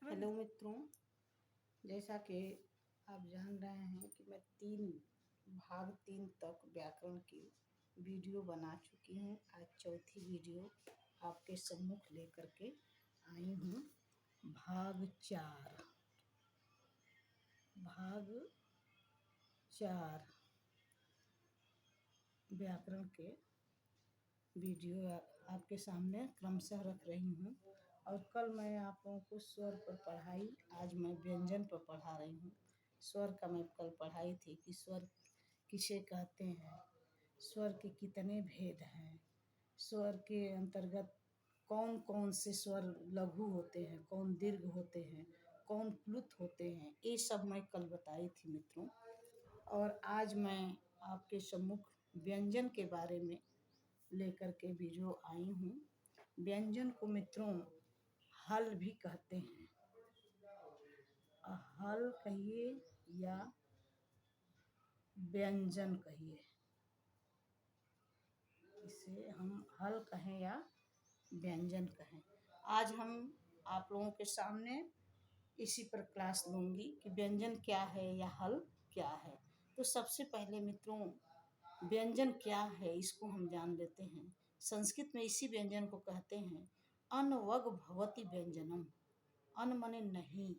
Hello मित्रों, जैसा कि आप जान रहे हैं कि मैं भाग 3 तक व्याकरण की वीडियो बना चुकी हूँ। आज चौथी वीडियो आपके सम्मुख लेकर के आई हूँ। भाग 4 व्याकरण के वीडियो आपके सामने क्रमशः रख रही हूँ। और कल मैं आप लोगों को स्वर पर पढ़ाई, आज मैं व्यंजन पर पढ़ा रही हूँ। स्वर का मैं कल पढ़ाई थी कि स्वर किसे कहते हैं, स्वर के कितने भेद हैं, स्वर के अंतर्गत कौन कौन से स्वर लघु होते हैं, कौन दीर्घ होते हैं, कौन प्लुत होते हैं, ये सब मैं कल बताई थी मित्रों। और आज मैं आपके सम्मुख व्यंजन के बारे में लेकर के वीडियो आई हूँ। व्यंजन को मित्रों हल भी कहते हैं। हल कहिए या व्यंजन कहिए, इसे हम हल कहें या व्यंजन कहें। आज हम आप लोगों के सामने इसी पर क्लास लूँगी कि व्यंजन क्या है या हल क्या है। तो सबसे पहले मित्रों व्यंजन क्या है इसको हम जान लेते हैं। संस्कृत में इसी व्यंजन को कहते हैं अनवग भवति व्यंजनम। अन मने नहीं,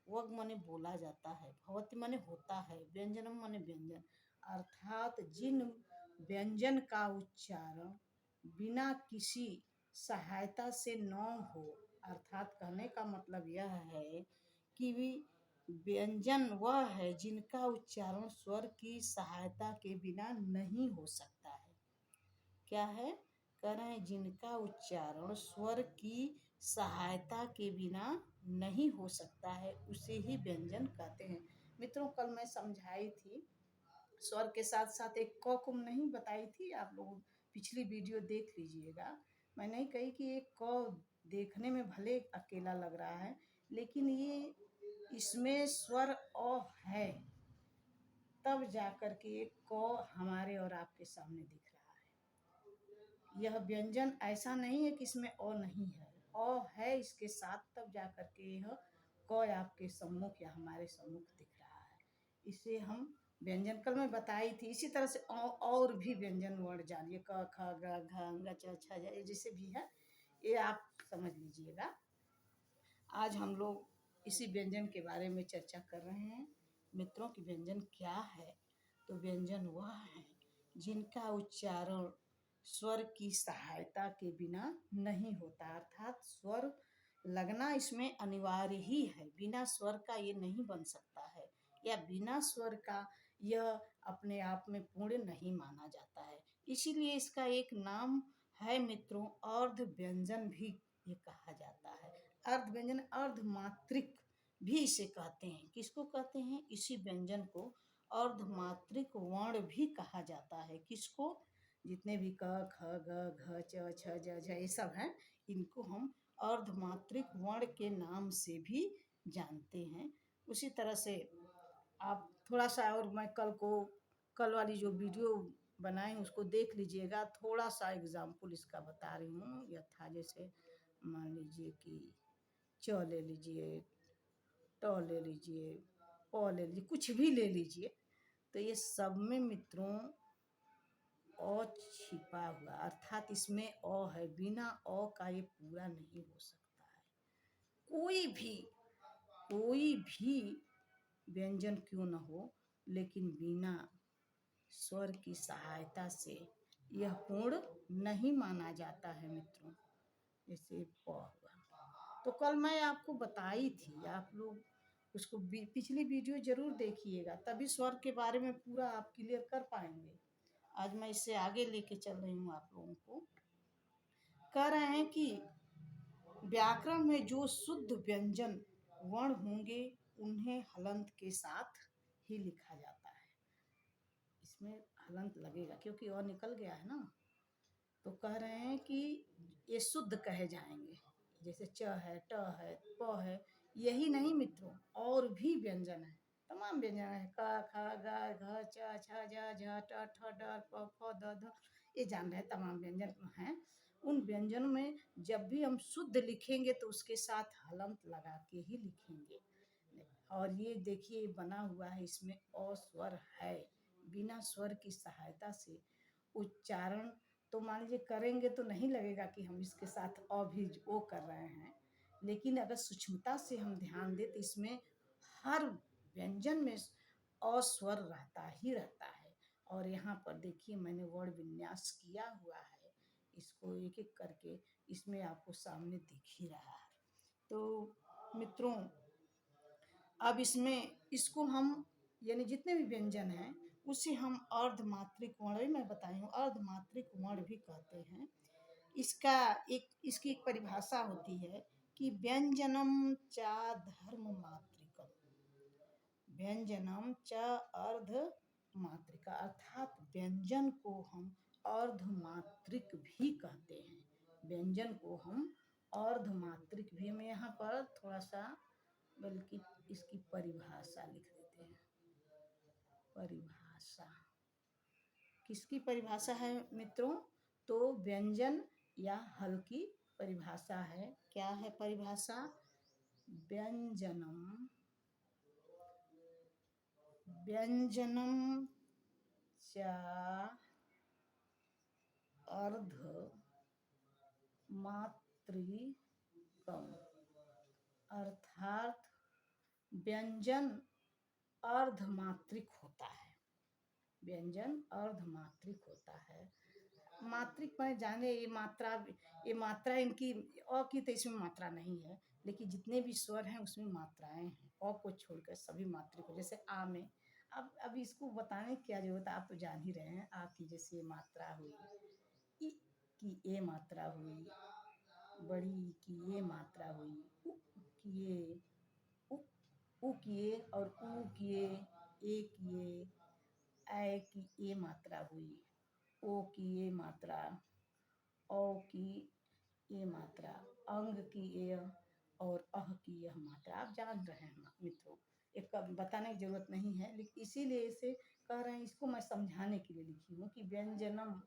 वग मने बोला जाता है, भवति मने होता है, व्यंजनम मने व्यंजन। अर्थात जिन व्यंजन का उच्चारण बिना किसी सहायता से न हो, अर्थात कहने का मतलब यह है कि व्यंजन वह है जिनका उच्चारण स्वर की सहायता के बिना नहीं हो सकता है। क्या है? कह रहे हैं जिनका उच्चारण स्वर की सहायता के बिना नहीं हो सकता है, उसे ही व्यंजन कहते हैं। मित्रों कल मैं समझाई थी, स्वर के साथ साथ एक क को नहीं बताई थी। आप लोग पिछली वीडियो देख लीजिएगा। मैं नहीं कही कि एक क देखने में भले अकेला लग रहा है, लेकिन ये इसमें स्वर अ है, तब जाकर के एक क हमारे और आपके सामने दिख रहा है। यह व्यंजन ऐसा नहीं है कि इसमें अ नहीं है, अ है इसके साथ, तब जाकर के यह क आपके सम्मुख या हमारे सम्मुख दिख रहा है। इसे हम व्यंजन कल मैं बताई थी। इसी तरह से और भी व्यंजन वर्ण जानिए, क ख ग घ ङ च छ ज, जैसे भी है ये आप समझ लीजिएगा। आज हम लोग इसी व्यंजन के बारे में चर्चा कर रहे हैं मित्रों कि व्यंजन क्या है। तो व्यंजन वह है जिनका उच्चारण स्वर की सहायता के बिना नहीं होता, अर्थात स्वर लगना इसमें अनिवार्य ही है। बिना स्वर का ये नहीं बन सकता है, या बिना स्वर का यह अपने आप में पूर्ण नहीं माना जाता है। इसीलिए इसका एक नाम है मित्रों अर्ध व्यंजन भी ये कहा जाता है। अर्ध व्यंजन, अर्धमात्रिक भी इसे कहते हैं। किसको कहते हैं? इसी व्यंजन को अर्धमात्रिक वर्ण भी कहा जाता है। किसको? जितने भी क ख ग घ च छ ज झ ये सब हैं, इनको हम अर्धमात्रिक वर्ण के नाम से भी जानते हैं। उसी तरह से आप थोड़ा सा और मैं कल वाली जो वीडियो बनाई उसको देख लीजिएगा। थोड़ा सा एग्जाम्पल इसका बता रही हूँ। यथा जैसे मान लीजिए कि च ले लीजिए, ट ले लीजिए, प ले लीजिए, कुछ भी ले लीजिए, तो ये सब में मित्रों अ छिपा हुआ, अर्थात इसमें अ है। बिना अ का ये पूरा नहीं हो सकता है। कोई भी व्यंजन क्यों न हो, लेकिन बिना स्वर की सहायता से यह पूर्ण नहीं माना जाता है मित्रों। जैसे प हुआ, तो कल मैं आपको बताई थी, आप लोग उसको पिछली वीडियो जरूर देखिएगा, तभी स्वर के बारे में पूरा आप क्लियर कर पाएंगे। आज मैं इससे आगे लेके चल रही हूँ आप लोगों को। कह रहे हैं कि व्याकरण में जो शुद्ध व्यंजन वर्ण होंगे उन्हें हलंत के साथ ही लिखा जाता है। इसमें हलंत लगेगा क्योंकि और निकल गया है ना। तो कह रहे हैं कि ये शुद्ध कहे जाएंगे। जैसे च है, ट है, प है, यही नहीं मित्रों और भी व्यंजन है, तमाम व्यंजन है। क ख ग घ च छ ज झ ट ठ ड प फ द ध, ये जान रहे हैं तमाम व्यंजन हैं। उन व्यंजनों में जब भी हम शुद्ध लिखेंगे तो उसके साथ हलंत लगा के ही लिखेंगे। और ये देखिए बना हुआ है, इसमें अ स्वर है, बिना स्वर की सहायता से उच्चारण तो मान लीजिए करेंगे तो नहीं लगेगा कि हम इसके साथ अ भी ओ कर रहे हैं, लेकिन अगर सूक्ष्मता से हम ध्यान दें तो इसमें हर व्यंजन में अ स्वर रहता ही रहता है। और यहाँ पर देखिए मैंने वर्ण विन्यास किया हुआ है, इसको एक एक करके इसमें आपको सामने दिख ही रहा है। तो मित्रों, अब इसमें इसको हम यानी जितने भी व्यंजन हैं उसे हम अर्धमात्रिक वर्ण भी मैं बताई हूँ, अर्धमात्रिक वर्ण भी कहते हैं। इसका इसकी एक परिभाषा होती है कि व्यंजनम च धर्म मात्रिकम, व्यंजनम च अर्ध मात्रिका, अर्थात व्यंजन को हम अर्धमात्रिक भी कहते हैं। व्यंजन को हम अर्धमात्रिक भी, हम यहाँ पर थोड़ा सा बल्कि इसकी परिभाषा लिख देते हैं। परिभाषा किसकी परिभाषा है मित्रों? तो व्यंजन या हल की परिभाषा है। क्या है परिभाषा? व्यंजनम व्यंजनम च अर्ध मात्रिकम, अर्थात व्यंजन अर्धमात्रिक होता है। व्यंजन अर्धमात्रिक होता है। मात्रिक में जाने ये मात्रा इनकी अ की तो इसमें मात्रा नहीं है, लेकिन जितने भी स्वर हैं उसमें मात्राएं हैं। अ को छोड़कर सभी मात्रिक हो, जैसे आ में अब इसको बताने की क्या जरूरत है, आप तो जान ही रहे हैं। आ की जैसे मात्रा हुई, इ की ए मात्रा हुई, बड़ी ई की ये मात्रा हुई, उ की ये, उ उ की ये और ऊ की ये, ए की ये, ऐ की ये मात्रा हुई, ओ की ये मात्रा, औ की ये मात्रा, अंग की ये और अह की यह मात्रा। आप जान रहे हैं मित्रों, एक बताने की जरूरत नहीं है, लेकिन इसीलिए इसे कह रहे हैं, इसको मैं समझाने के लिए लिखी हूँ कि व्यंजनम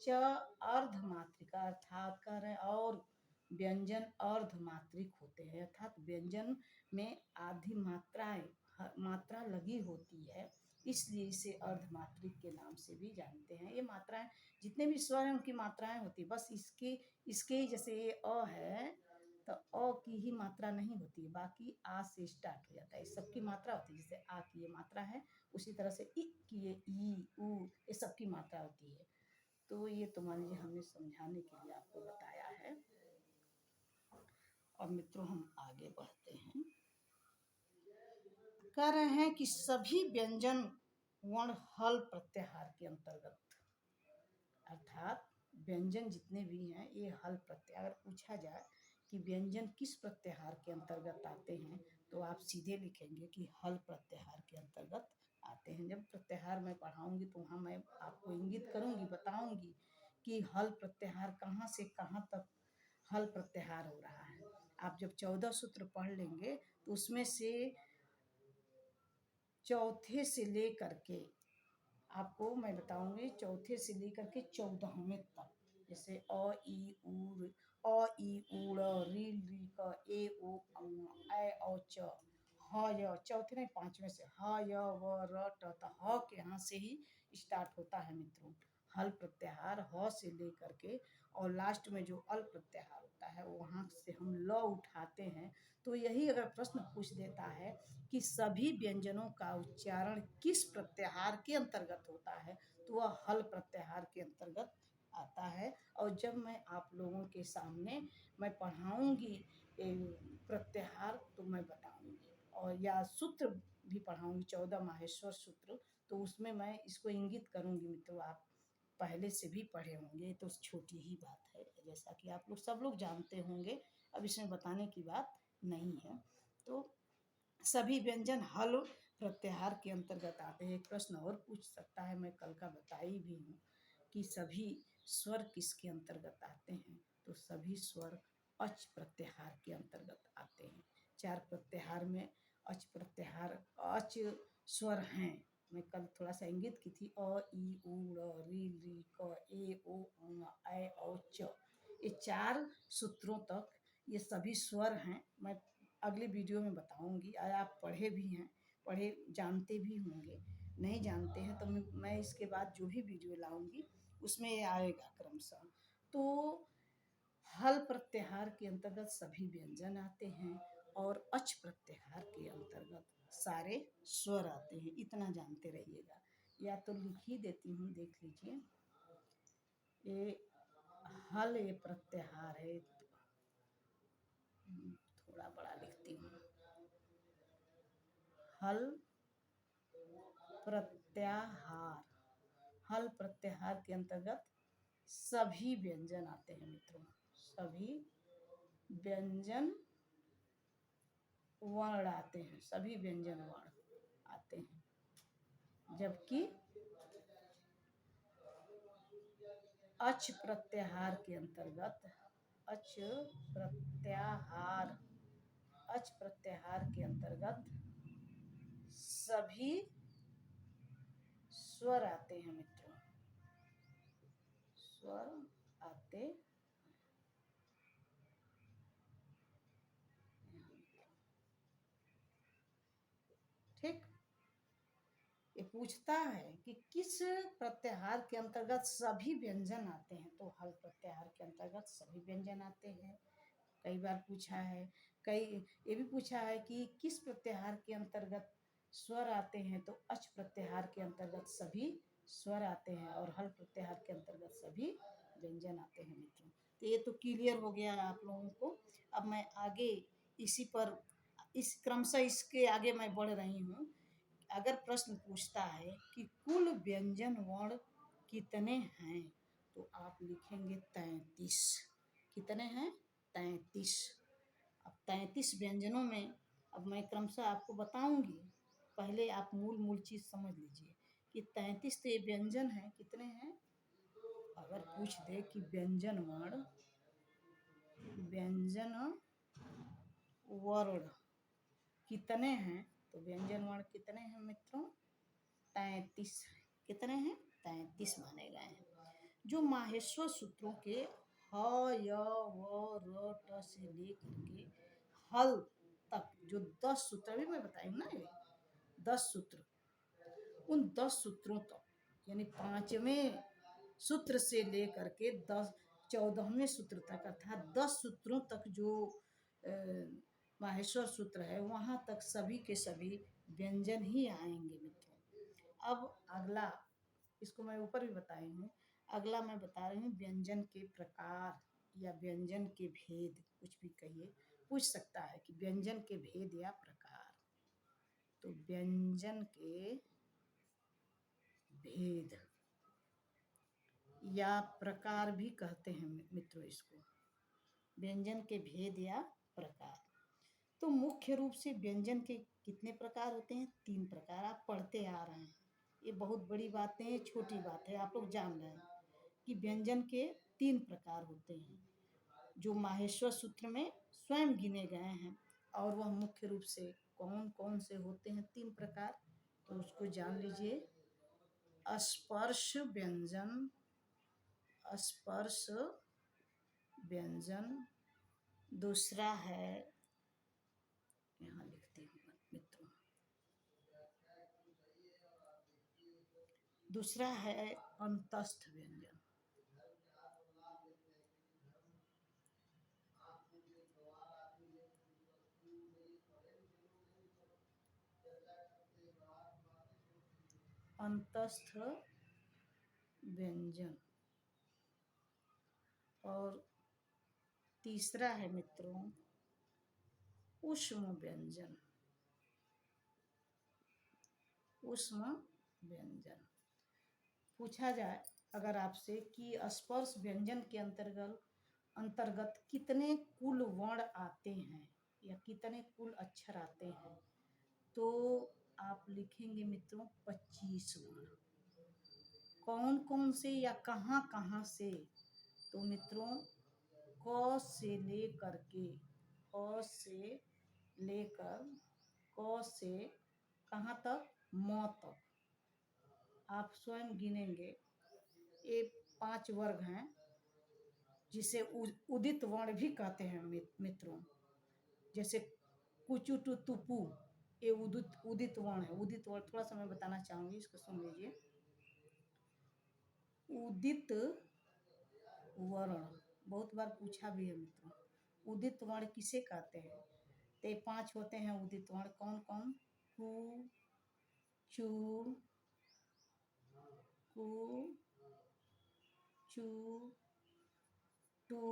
च अर्धमात्रिका, अर्थात कह रहे हैं और व्यंजन अर्धमात्रिक होते हैं, अर्थात व्यंजन में आधी मात्रा लगी होती है, इसलिए इसे अर्धमात्रिक के नाम से भी जानते हैं। ये मात्राएं जितने भी स्वर हैं उनकी मात्राएं होती है, बस इसके जैसे ये अ है तो अ की ही मात्रा नहीं होती है, बाकी आ से स्टार्ट हो जाता है, इस सबकी मात्रा होती है। जैसे आ की ये मात्रा है, उसी तरह से इ की ये ई ऊ ये सबकी मात्रा होती है। तो ये तो मान लीजिए हमने समझाने के लिए आपको बताया है। और मित्रों हम आगे बढ़ते हैं। कह रहे हैं कि सभी व्यंजन वर्ण हल प्रत्याहार के अंतर्गत, अर्थात व्यंजन जितने भी हैं ये हल प्रत्याहार, अगर पूछा जाए कि व्यंजन किस प्रत्याहार के अंतर्गत आते हैं तो आप सीधे लिखेंगे कि हल प्रत्याहार के अंतर्गत आते हैं। जब प्रत्याहार मैं पढ़ाऊंगी तो वहाँ मैं आपको इंगित करूंगी, बताऊंगी कि हल प्रत्याहार कहाँ से कहाँ तक हल प्रत्याहार हो रहा है। आप जब 14 सूत्र पढ़ लेंगे तो उसमें से चौथे से लेकर के आपको मैं बताऊंगी, चौथे से लेकर के 14वें तक, जैसे अ ई उ, अ ई उड़, री री क, ए ओ औ, ऐ औ च, ह य, चौथे नहीं पांचवें से ह य व र ट त, ह के यहाँ से ही स्टार्ट होता है मित्रों हल प्रत्याहार, ह से लेकर के और लास्ट में जो अल प्रत्याहार होता है वहाँ से हम ल उठाते हैं। तो यही अगर प्रश्न पूछ देता है कि सभी व्यंजनों का उच्चारण किस प्रत्याहार के अंतर्गत होता है तो वह हल प्रत्याहार के अंतर्गत आता है। और जब मैं आप लोगों के सामने मैं पढ़ाऊंगी प्रत्याहार तो मैं बताऊंगी, और या सूत्र भी पढ़ाऊंगी 14 माहेश्वर सूत्र, तो उसमें मैं इसको इंगित करूंगी मित्रों। आप पहले से भी पढ़े होंगे तो छोटी ही बात है, जैसा कि आप लोग सब लोग जानते होंगे, अब इसमें बताने की बात नहीं है। तो सभी व्यंजन हल प्रत्याहार के अंतर्गत आते हैं। एक प्रश्न और पूछ सकता है, मैं कल का बताई भी हूँ कि सभी स्वर किसके अंतर्गत आते हैं, तो सभी स्वर अच प्रत्याहार के अंतर्गत आते हैं। 4 प्रत्याहार में अच प्रत्याहार, अच स्वर हैं मैं कल थोड़ा सा इंगित की थी, अ ई उ ऋ री क ए ओ ऐ औ च, ये 4 सूत्रों तक ये सभी स्वर हैं। मैं अगले वीडियो में बताऊंगी, आप पढ़े भी हैं, पढ़े जानते भी होंगे, नहीं जानते हैं तो मैं इसके बाद जो भी वीडियो लाऊंगी उसमें ये आएगा क्रमशः। तो हल प्रत्याहार के अंतर्गत सभी व्यंजन आते हैं और अच प्रत्याहार के अंतर्गत सारे स्वर आते हैं, इतना जानते रहिएगा। या तो लिख ही देती हूँ, देख लीजिए। ये हल ये प्रत्याहार है, थोड़ा बड़ा लिखती हूँ। हल प्रत्याहार, हल प्रत्याहार के अंतर्गत सभी व्यंजन आते हैं मित्रों, सभी व्यंजन वर्ण आते हैं, सभी व्यंजन वर्ण आते हैं। जबकि अच प्रत्याहार के अंतर्गत, अच प्रत्याहार, अच प्रत्याहार के अंतर्गत सभी स्वर आते हैं मित्रों, स्वर आते। ठीक, ये पूछता है कि किस प्रत्याहार के अंतर्गत सभी व्यंजन आते हैं, तो हल प्रत्याहार के अंतर्गत सभी व्यंजन आते हैं। कई बार पूछा है, कई ये भी पूछा है कि किस प्रत्याहार के अंतर्गत स्वर आते हैं, तो अच प्रत्याहार के अंतर्गत सभी स्वर आते हैं और हल प्रत्याहार के अंतर्गत सभी व्यंजन आते हैं मित्रों। तो ये तो क्लियर हो गया आप लोगों को। अब मैं आगे इसी पर, इस क्रमशः इसके आगे मैं बढ़ रही हूँ। अगर प्रश्न पूछता है कि कुल व्यंजन वर्ण कितने हैं, तो आप लिखेंगे 33। कितने हैं? 33। अब 33 व्यंजनों में अब मैं क्रमशः आपको बताऊंगी, पहले आप मूल मूल चीज़ समझ लीजिए कि 33 तो ये व्यंजन है, कितने हैं? अगर पूछ दे कि व्यंजन वर्ण, व्यंजन वर्ण कितने हैं, तो व्यंजन वर्ण कितने हैं मित्रों? 33। कितने हैं? 33 माने गए हैं। जो माहेश्वर सूत्रों के ह य व र ट से लेकर के हल तक जो 10 सूत्र, अभी मैं बताऊंगी ना, ये 10 सूत्र, उन 10 सूत्रों तक, यानी 5वें सूत्र से लेकर के 14वें सूत्र तक, अर्थात 10 सूत्रों तक जो माहेश्वर सूत्र है, वहाँ तक सभी के सभी व्यंजन ही आएंगे मित्रों। अब अगला, इसको मैं ऊपर भी बताई हूँ, अगला मैं बता रही हूँ व्यंजन के प्रकार या व्यंजन के भेद, कुछ भी कहिए, पूछ सकता है कि व्यंजन के भेद या प्रकार। तो व्यंजन के भेद या प्रकार भी कहते हैं मित्रों इसको, व्यंजन के भेद या प्रकार। तो मुख्य रूप से व्यंजन के कितने प्रकार होते हैं? 3 प्रकार। आप पढ़ते आ रहे हैं, ये बहुत बड़ी बात नहीं है, छोटी बात है, आप लोग जान रहे हैं कि व्यंजन के 3 प्रकार होते हैं जो माहेश्वर सूत्र में स्वयं गिने गए हैं। और वह मुख्य रूप से कौन कौन से होते हैं 3 प्रकार, तो उसको जान लीजिए। स्पर्श व्यंजन, स्पर्श व्यंजन, दूसरा है, यहाँ लिखती हूँ मित्रों, दूसरा है अंतस्थ व्यंजन। अंतस्थ व्यंजन। और तीसरा है मित्रों ऊष्म व्यंजन, ऊष्म व्यंजन। पूछा जाए अगर आपसे कि स्पर्श व्यंजन के अंतर्गत कितने कुल वर्ण आते हैं या कितने कुल अक्षर आते हैं, तो आप लिखेंगे मित्रों 25 वर्ण। कौन कौन से या कहाँ कहाँ से, तो मित्रों क से लेकर के, क से लेकर क से कहाँ तक? म तक, आप स्वयं गिनेंगे। ये 5 वर्ग हैं जिसे उदित वर्ण भी कहते हैं मित्रों। जैसे कुचु टू तुपु, ये उदित उदित वर्ण है। उदित वर्ण थोड़ा सा मैं बताना चाहूंगी, इसको सुन लीजिए। उदित वर्ण बहुत बार पूछा भी है मित्रों। उदित वर्ण किसे कहते हैं? तो 5 होते हैं उदित वर्ण। कौन कौन? कु, चू, कु, चू, टू,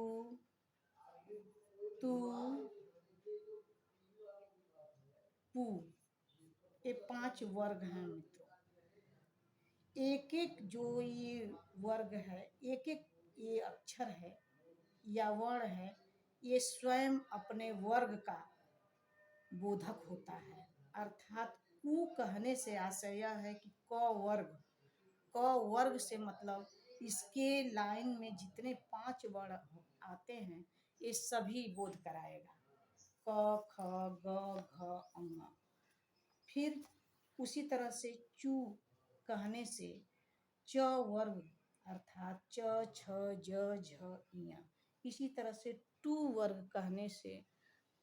तू, पू। ये 5 वर्ग हैं मित्रों। एक एक जो ये वर्ग है, एक एक ये अक्षर है या वर्ण है, ये स्वयं अपने वर्ग का बोधक होता है। अर्थात कु कहने से आशय यह है कि क वर्ग, क वर्ग से मतलब इसके लाइन में जितने 5 वर्ण आते हैं ये सभी बोध कराएगा। क, ख, ग, घ, अंग। फिर उसी तरह से चू कहने से च वर्ग अर्थात च, छ, ज, झ, इया। इसी तरह से टू वर्ग कहने से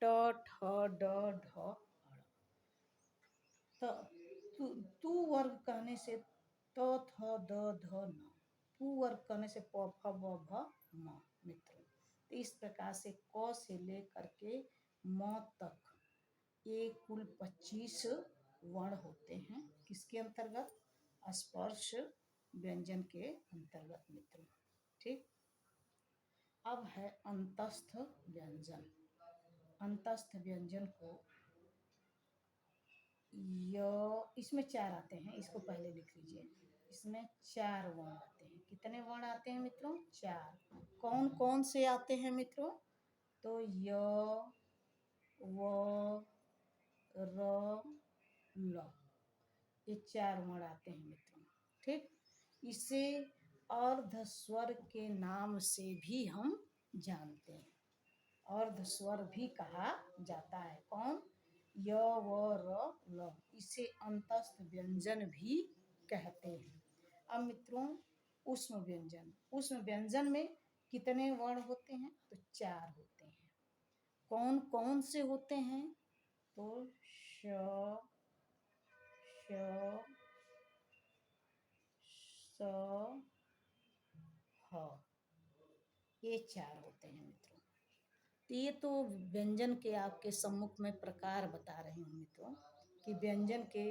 ट, ठ, ड, ढ, ढ। तू वर्ग कहने से त, थ, द, ध, न। पू वर्ग कहने से प, फ, ब, भ, म। मित्रों, तो इस प्रकार से क से लेकर के म तक ये कुल 25 वर्ण होते हैं। किसके अंतर्गत? स्पर्श व्यंजन के अंतर्गत मित्रों। ठीक। अब है अंतस्थ व्यंजन। अंतस्थ व्यंजन को इसमें 4 आते हैं, इसको पहले लिख लीजिए। इसमें 4 वर्ण आते हैं। कितने वर्ण आते हैं मित्रों? 4। कौन कौन से आते हैं मित्रों? तो य, व, र, ल, ये 4 वर्ण आते हैं मित्रों। ठीक। इसे अर्ध स्वर के नाम से भी हम जानते हैं। अर्ध स्वर भी कहा जाता है। कौन? य, व, र, ल। इसे अंतस्थ व्यंजन भी कहते हैं। अब मित्रों ऊष्म व्यंजन। ऊष्म व्यंजन में कितने वर्ण होते हैं? तो 4 होते हैं। कौन कौन से होते हैं? तो श, स, ह, ये 4 होते हैं मित्रों। तो ये तो व्यंजन के आपके सम्मुख में प्रकार बता रही हूँ मित्रों कि व्यंजन के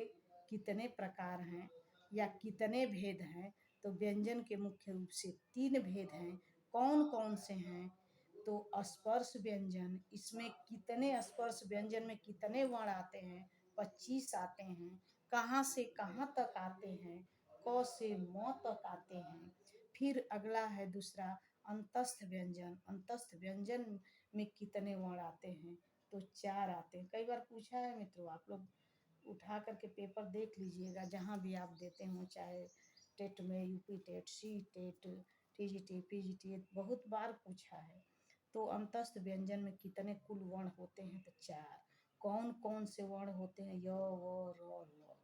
कितने प्रकार हैं या कितने भेद हैं। तो व्यंजन के मुख्य रूप से 3 भेद हैं। कौन कौन से हैं? तो स्पर्श व्यंजन, इसमें कितने स्पर्श व्यंजन में कितने वर्ण आते हैं? 25 आते हैं। कहाँ से कहाँ तक आते हैं? क से म तक आते हैं। फिर अगला है दूसरा अंतस्थ व्यंजन। अंतस्थ व्यंजन में कितने वर्ण आते हैं? तो 4 आते हैं। कई बार पूछा है मित्रों, आप लोग उठा करके पेपर देख लीजिएगा, जहाँ भी आप देते हों, चाहे टेट में, UP TET, C TET, TGT, PGT, बहुत बार पूछा है। तो अंतस्थ व्यंजन में कितने कुल वर्ण होते हैं? तो 4। कौन कौन से वर्ण होते हैं? य, व, र, ल।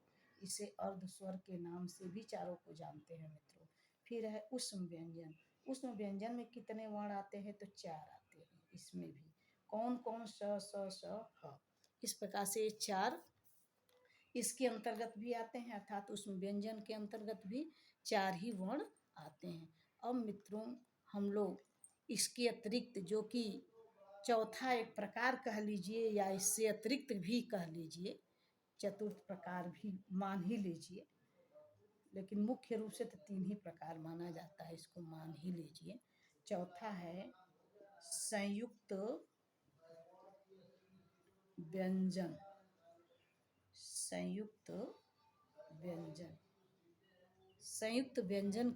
इसे अर्ध स्वर के नाम से भी चारों को जानते हैं मित्रों। फिर है ऊष्म व्यंजन। ऊष्म व्यंजन में कितने वर्ण आते हैं? तो 4 आते हैं। इसमें भी कौन कौन? स, स, ह। इस प्रकार से 4 इसके अंतर्गत भी आते हैं, अर्थात उसमें व्यंजन के अंतर्गत भी 4 ही वर्ण आते हैं। अब मित्रों हम लोग इसके अतिरिक्त जो कि चौथा एक प्रकार कह लीजिए या इससे अतिरिक्त भी कह लीजिए, चतुर्थ प्रकार भी मान ही लीजिए, लेकिन मुख्य रूप से तो 3 ही प्रकार माना जाता है, इसको मान ही लीजिए। चौथा है संयुक्त व्यंजन। संयुक्त व्यंजन। संयुक्त व्यंजन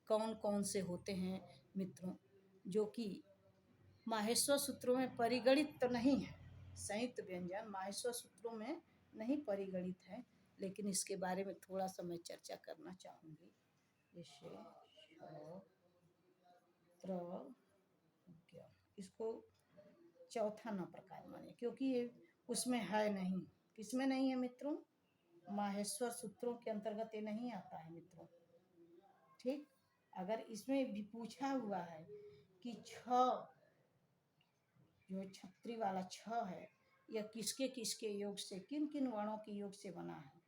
कौन कौन से होते हैं मित्रों? जो कि माहेश्वर सूत्रों में परिगणित तो नहीं है। संयुक्त व्यंजन माहेश्वर सूत्रों में नहीं परिगणित है, लेकिन इसके बारे में थोड़ा सा मैं चर्चा करना चाहूँगी। जैसे इसको चौथा न प्रकार माने, क्योंकि ये उसमें है नहीं। किसमें नहीं है मित्रों? माहेश्वर सूत्रों के अंतर्गत ये नहीं आता है मित्रों। ठीक, अगर इसमें भी पूछा हुआ है कि छ, जो छत्री वाला छ है, यह किसके किसके योग से, किन किन वर्णों के योग से बना है,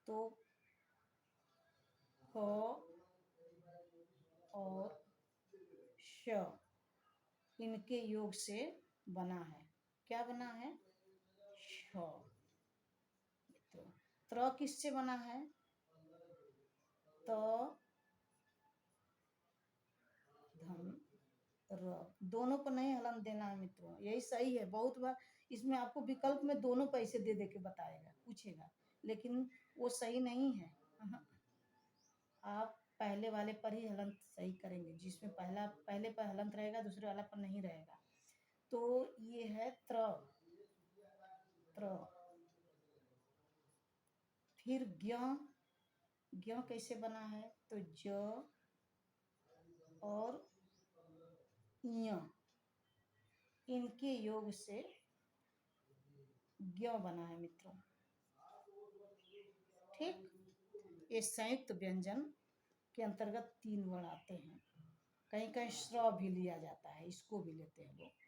तो क और श इनके योग से बना है। क्या बना है? छ। तो त्र किससे बना है? त धन र, दोनों को नहीं हलन देना है मित्रों, यही सही है। बहुत बार इसमें आपको विकल्प में दोनों पैसे दे दे के बताएगा, पूछेगा, लेकिन वो सही नहीं है। आप पहले वाले पर ही हलंत सही करेंगे, जिसमें पहले पर हलंत रहेगा, दूसरे वाला पर नहीं रहेगा। तो ये है त्र, त्र। फिर ज्ञ, ज्ञ कैसे बना है? तो ज और ञ इनके योग से ज्ञ बना है मित्रों। ठीक, ये संयुक्त व्यंजन के अंतर्गत 3 वर्ण आते हैं। कहीं कहीं श्र भी लिया जाता है, इसको भी लेते हैं लोग।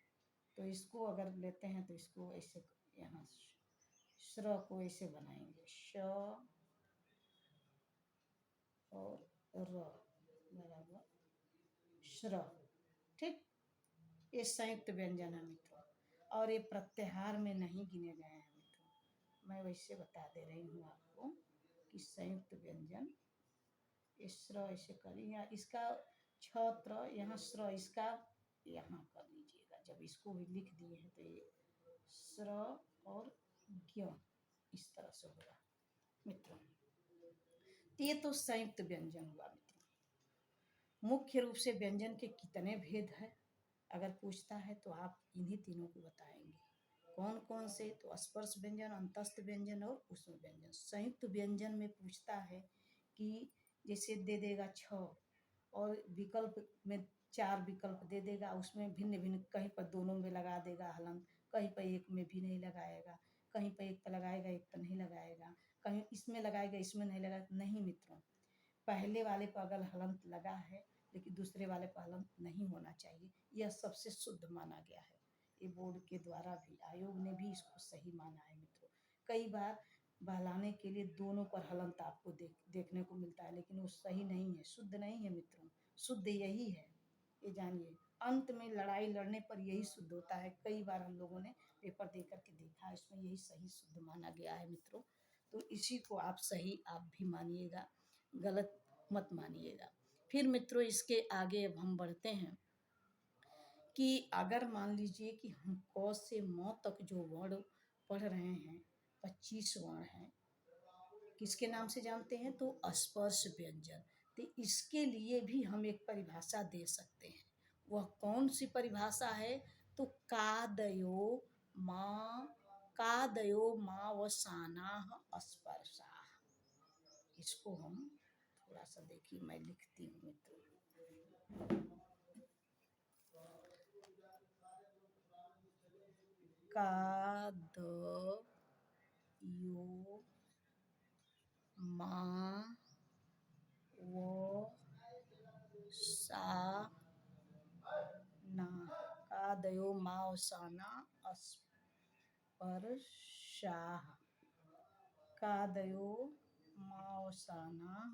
तो इसको अगर लेते हैं तो इसको ऐसे, यहाँ श्र को ऐसे बनाएंगे, श और र बराबर श्र। ठीक, ये संयुक्त व्यंजन है मित्रों, और ये प्रत्याहार में नहीं गिने गए हैं मित्रों। मैं वैसे बता दे रही हूँ आपको कि संयुक्त व्यंजन, श्र ऐसे करिए, या इसका छत्र, यहाँ श्र, इसका यहाँ कर लीजिएगा। जब इसको भी लिख दिए हैं तो ये श्र और ज्ञ इस तरह से होगा मित्रों। ये तो संयुक्त व्यंजन हुआ मित्रों। मुख्य रूप से व्यंजन के कितने भेद हैं अगर पूछता है तो आप इन्हीं तीनों को बताएंगे। कौन कौन से? तो स्पर्श व्यंजन, अंतस्थ व्यंजन और ऊष्म व्यंजन। संयुक्त व्यंजन में पूछता है कि जैसे दे देगा छ और विकल्प में 4 विकल्प दे देगा, उसमें भिन्न भिन्न, कहीं पर दोनों में लगा देगा हलंत, कहीं पर एक में भी नहीं लगाएगा, कहीं पर एक पर लगाएगा, एक पर नहीं लगाएगा, कहीं इसमें लगाएगा, इसमें नहीं लगाएगा। नहीं मित्रों, पहले वाले पर अगर हलंत लगा है लेकिन दूसरे वाले पर हलंत नहीं होना चाहिए, यह सबसे शुद्ध माना गया है। ये बोर्ड के द्वारा भी, आयोग ने भी इसको सही माना है मित्रों। कई बार बहलाने के लिए दोनों पर हलंत आपको देखने को मिलता है, लेकिन वो सही नहीं है, शुद्ध नहीं है मित्रों। शुद्ध यही है, ये जानिए। अंत में लड़ाई लड़ने पर यही शुद्ध होता है। कई बार हम लोगों ने पेपर दे करके देखा है, इसमें यही सही शुद्ध माना गया है मित्रों। तो इसी को आप सही आप भी मानिएगा, गलत मत मानिएगा। फिर मित्रों इसके आगे अब हम बढ़ते हैं कि अगर मान लीजिए कि हम क से म तक जो वर्ण पढ़ रहे हैं, 25 वर्ण हैं, किसके नाम से जानते हैं? तो स्पर्श व्यंजन। तो इसके लिए भी हम एक परिभाषा दे सकते हैं। वह कौन सी परिभाषा है? तो कादयो मावसानाः स्पर्शाः। इसको हम थोड़ा सा देखिए, मैं लिखती हूँ मित्रों। कादयो मावसानाः स्पर्शाः। कादयो मावसानाः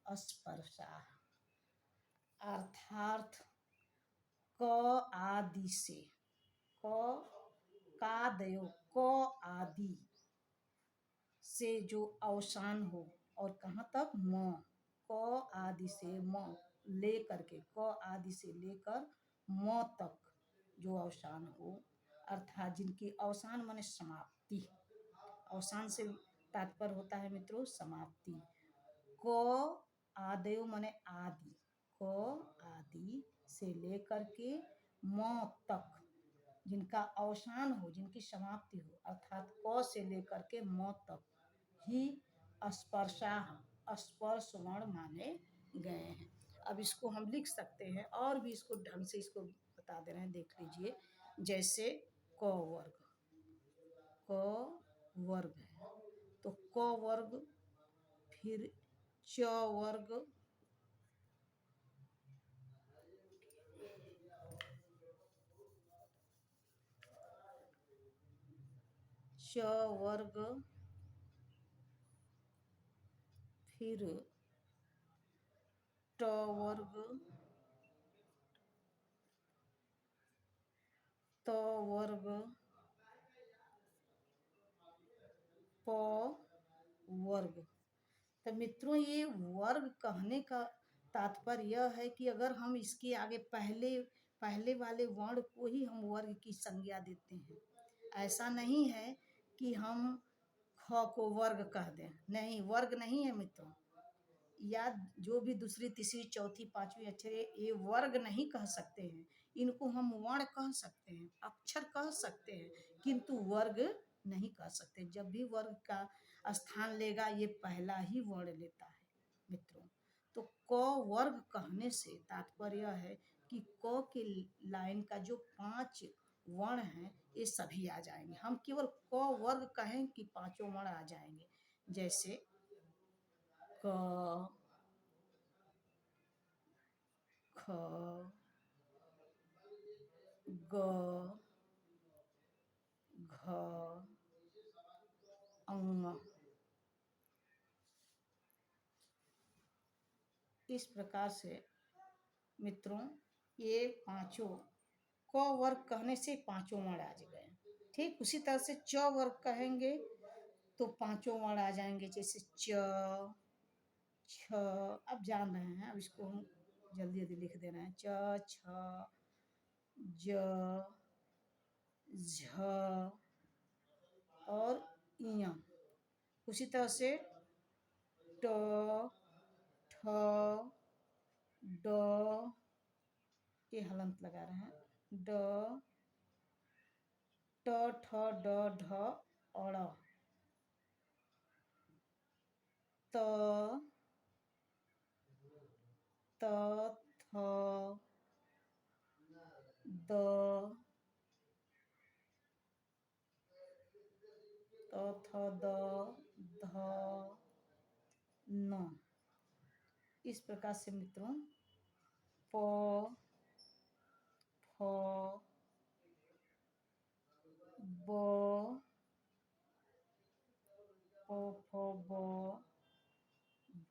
स्पर्शाः अर्थात क आदि से, कादयो, क आदि से जो अवसान हो, और कहाँ तक? म, क आदि से म ले करके, क आदि से लेकर म तक जो अवसान हो, अर्थात जिनकी अवसान माने समाप्ति। अवसान से तात्पर्य होता है मित्रों समाप्ति। क आदयो माने आदि, क आदि से लेकर के म तक जिनका अवसान हो, जिनकी समाप्ति हो, अर्थात क से लेकर के म तक ही स्पर्शाः स्पर्श वर्ण माने गए हैं। अब इसको हम लिख सकते हैं, और भी इसको ढंग से इसको बता दे रहे हैं, देख लीजिए। जैसे क वर्ग, क वर्ग है, तो क वर्ग, फिर च वर्ग, च वर्ग, फिर ट वर्ग, त वर्ग, प वर्ग। तो मित्रों ये वर्ग कहने का तात्पर्य यह है कि अगर हम इसके आगे पहले पहले वाले वर्ण को ही हम वर्ग की संज्ञा देते हैं। ऐसा नहीं है कि हम ख को वर्ग कह दें, नहीं, वर्ग नहीं है मित्रों। या जो भी दूसरी तीसरी चौथी पांचवी अक्षर ये वर्ग नहीं कह सकते हैं। इनको हम वर्ण कह सकते हैं, अक्षर कह सकते हैं, किंतु वर्ग नहीं कह सकते। जब भी वर्ग का स्थान लेगा ये पहला ही वर्ण लेता है मित्रों। तो क वर्ग कहने से तात्पर्य है कि क के लाइन का जो 5 वर्ण हैं ये सभी आ जाएंगे। हम केवल क वर्ग कहें कि पांचों वर्ण आ जाएंगे। जैसे क, ख, ग, घ, अं। इस प्रकार से मित्रों ये पांचों क वर्ग कहने से पांचों वर्ण आ गए। ठीक उसी तरह से च वर्ग कहेंगे तो पांचों वर्ण आ जाएंगे। जैसे च, छ, अब जान रहे हैं, अब इसको हम जल्दी जल्दी लिख दे रहे हैं। च, छ, ज, झ और इया। उसी तरह से ट, ठ, ड, ये हलंत लगा रहे हैं, ड, ट, ठ, ड, ढ और त, त, थ, द, त, थ, द, ध, न। इस प्रकार से मित्रों प, फ, ब, प, फ, ब,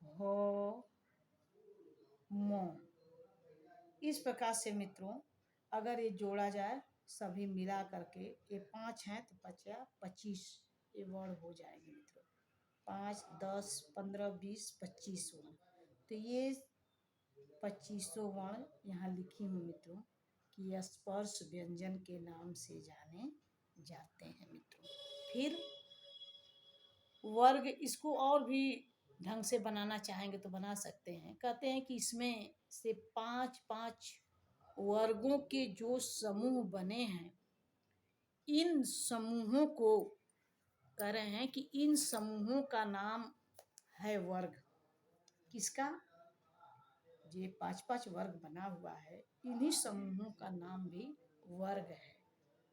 भ, म। इस प्रकार से मित्रों अगर ये जोड़ा जाए सभी मिला करके ये 5 हैं तो 25 ये वर्ण हो जाएंगे मित्रों। 5, 10, 15, 20, 25 वर्ण। तो ये 25 वर्ण यहाँ लिखी हूँ मित्रों कि यह स्पर्श व्यंजन के नाम से जाने जाते हैं मित्रों। फिर वर्ग इसको और भी ढंग से बनाना चाहेंगे तो बना सकते हैं। कहते हैं कि इसमें से 5-5 वर्गों के जो समूह बने हैं इन समूहों को कह रहे हैं कि इन समूहों का नाम है वर्ग। किसका? ये 5-5 वर्ग बना हुआ है, इन्हीं समूहों का नाम भी वर्ग है।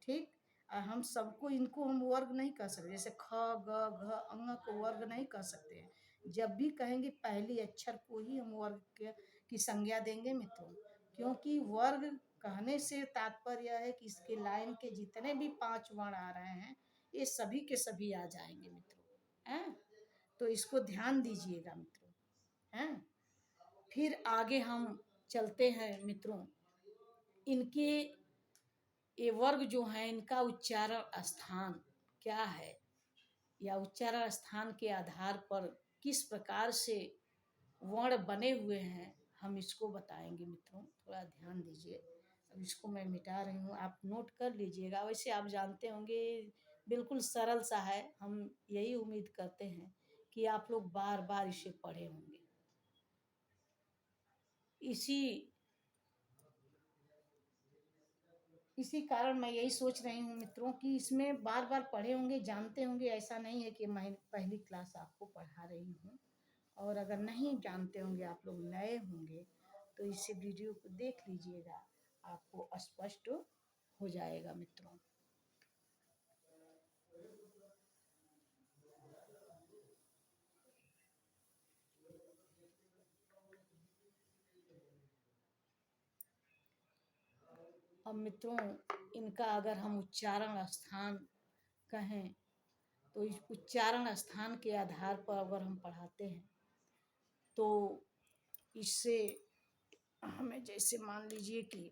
ठीक, और हम सबको इनको हम वर्ग नहीं कह सकते। जैसे ख, ग, घ, अंग को वर्ग नहीं कह सकते हैं। जब भी कहेंगे पहली अक्षर को ही हम वर्ग की संज्ञा देंगे मित्रों। क्योंकि वर्ग कहने से तात्पर्य है कि इसके लाइन के जितने भी 5 वर्ण आ रहे हैं ये सभी के सभी आ जाएंगे मित्रों। हैं, तो इसको ध्यान दीजिएगा मित्रों। हैं, फिर आगे हम चलते हैं मित्रों। इनके ये वर्ग जो है इनका उच्चारण स्थान क्या है या उच्चारण स्थान के आधार पर किस प्रकार से वर्ण बने हुए हैं हम इसको बताएंगे मित्रों। थोड़ा ध्यान दीजिए। अब इसको मैं मिटा रही हूँ, आप नोट कर लीजिएगा। वैसे आप जानते होंगे बिल्कुल सरल सा है। हम यही उम्मीद करते हैं कि आप लोग बार बार इसे पढ़े होंगे। इसी कारण मैं यही सोच रही हूँ मित्रों कि इसमें बार बार पढ़े होंगे, जानते होंगे। ऐसा नहीं है कि मैं पहली क्लास आपको पढ़ा रही हूँ। और अगर नहीं जानते होंगे, आप लोग नए होंगे तो इस वीडियो को देख लीजिएगा, आपको स्पष्ट हो जाएगा मित्रों। अब मित्रों, इनका अगर हम उच्चारण स्थान कहें तो इस उच्चारण स्थान के आधार पर अगर हम पढ़ाते हैं तो इससे हमें, जैसे मान लीजिए कि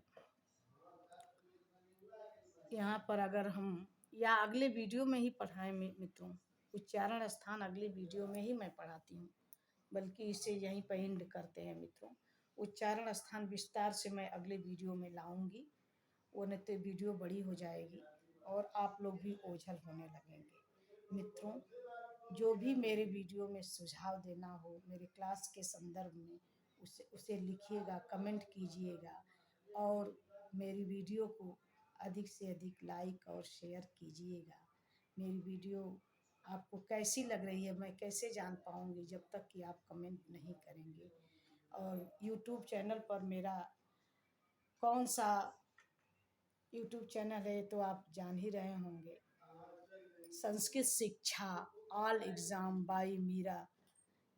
यहाँ पर अगर हम या अगले वीडियो में ही पढ़ाएं मित्रों, उच्चारण स्थान अगले वीडियो में ही मैं पढ़ाती हूँ, बल्कि इसे यहीं पर एंड करते हैं मित्रों। उच्चारण स्थान विस्तार से मैं अगले वीडियो में लाऊंगी, वो नहीं तो वीडियो बड़ी हो जाएगी और आप लोग भी ओझल होने लगेंगे। मित्रों, जो भी मेरे वीडियो में सुझाव देना हो मेरे क्लास के संदर्भ में, उसे लिखिएगा, कमेंट कीजिएगा और मेरी वीडियो को अधिक से अधिक लाइक और शेयर कीजिएगा। मेरी वीडियो आपको कैसी लग रही है मैं कैसे जान पाऊँगी जब तक कि आप कमेंट नहीं करेंगे। और यूट्यूब चैनल पर मेरा कौन सा यूट्यूब चैनल है तो आप जान ही रहे होंगे, संस्कृत शिक्षा ऑल एग्ज़ाम बाय मीरा।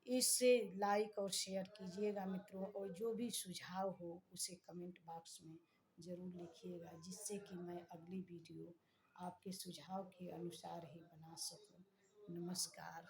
इसे लाइक और शेयर कीजिएगा मित्रों, और जो भी सुझाव हो उसे कमेंट बॉक्स में ज़रूर लिखिएगा, जिससे कि मैं अगली वीडियो आपके सुझाव के अनुसार ही बना सकूं। नमस्कार।